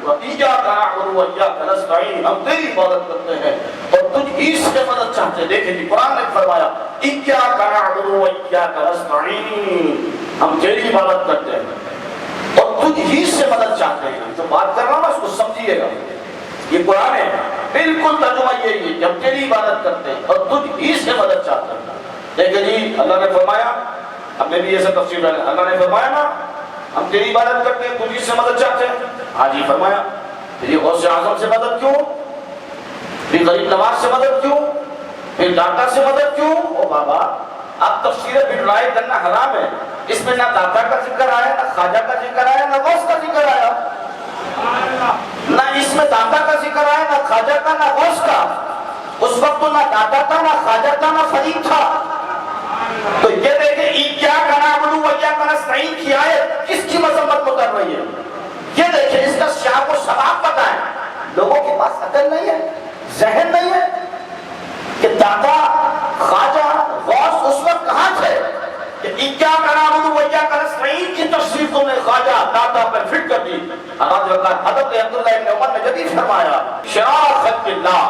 وَإِيَّاكَ نَعْبُدُ وَإِيَّاكَ نَسْتَعِينُ، ہم تیری عبادت کرتے ہیں اور تجھ ہی سے مدد چاہتے ہیں۔ دیکھیں جی قرآن نے فرمایا إِيَّاكَ نَعْبُدُ وَإِيَّاكَ نَسْتَعِينُ، ہم تیری عبادت کرتے ہیں اور تجھ ہی سے مدد چاہتے ہیں۔ جو بات کر رہا ہوں اس کو سمجھیے گا، یہ قرآن ہے، بالکل ترجمہ یہی ہے کہ ہم تیری عبادت کرتے ہیں اور تجھ ہی سے مدد چاہتے ہیں۔ دیکھیں جی اللہ نے فرمایا، ہم نے بھی ایسا تفسیر ڈالا، اللہ نے فرمایا نا ہم تیری عبادت کرتے ہیں تجھ ہی سے مدد چاہتے ہیں۔ ہاں جی فرمایا، پھر یہ غوث اعظم سے مدد کیوں، پھر غریب نواز سے مدد کیوں، پھر داتا سے مدد کیوں؟ او بابا اب تفسیر بٹرائی کرنا حرام ہے، اس میں نہ داتا کا ذکر آیا، نہ خواجہ کا ذکر آیا، نہ غوث کا ذکر آیا، نہ اس میں داتا کا ذکر آیا، نہ خواجہ کا، نہ غوث کا۔ اس وقت تو نہ داتا تھا، نہ خواجہ تھا، نہ فرید تھا۔ تو یہ دیکھیں إِيَّاكَ نَعْبُدُ وَإِيَّاكَ نَسْتَعِينُ کی آیت کس کی مذمت میں کر رہی ہے؟ یہ دیکھیں اس کا سیاق و سباق بتائیں۔ لوگوں کے پاس عقل نہیں ہے، ذہن نہیں ہے کہ داتا خواجہ غوث اس وقت کہاں تھے کہ إِيَّاكَ نَعْبُدُ وَإِيَّاكَ نَسْتَعِينُ کی تفسیر تم نے خواجہ داتا پر فٹ کر دی۔ حضرت عبداللہ ابن عمر نے جب فرمایا شرار خلق اللہ،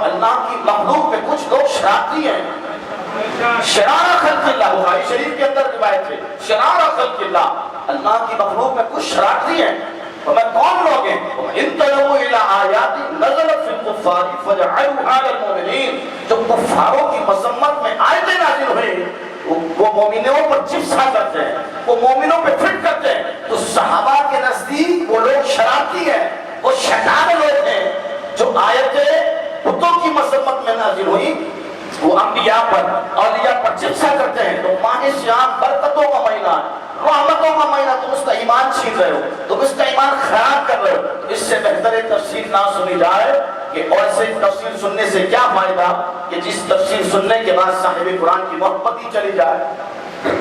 اللہ کی مخلوق میں کچھ لوگ شرارتی ہیں، شرار خلق اللہ، بخاری شریف کے اندر روایت ہے شرار خلق اللہ، اللہ کی مخلوق میں کچھ شرارتی ہیں۔ فرمایا کون لوگ ہیں؟ انطلبوا الی آیات نزلت فی الکفار فجعلوها للمؤمنین، جو کفاروں کی مذمت میں آیتیں نازل ہوئی وہ مومنوں پر چپسا کرتے ہیں، وہ مومنوں پہ فٹ کرتے ہیں۔ تو صحابہ کے نزدیک وہ لوگ شرارتی ہیں، وہ شیطان لوگ ہیں جو آیتیں بتوں کی مذمت میں نازل ہوئی وہ انبیاء پر اولیاء پر چپسا کرتے ہیں۔ تو ماہ صیام برکتوں کا مہینہ، رحمتوں کا مہینہ، تم اس کا ایمان چھین رہے ہو، تم اس کا ایمان خراب کر رہے ہو۔ تو اس سے بہتر تفسیر نہ سنی جائے کہ اور سے تفسیر سننے سے کیا فائدہ کہ جس تفسیر سننے کے بعد صاحب قرآن کی محبت ہی چلی جائے۔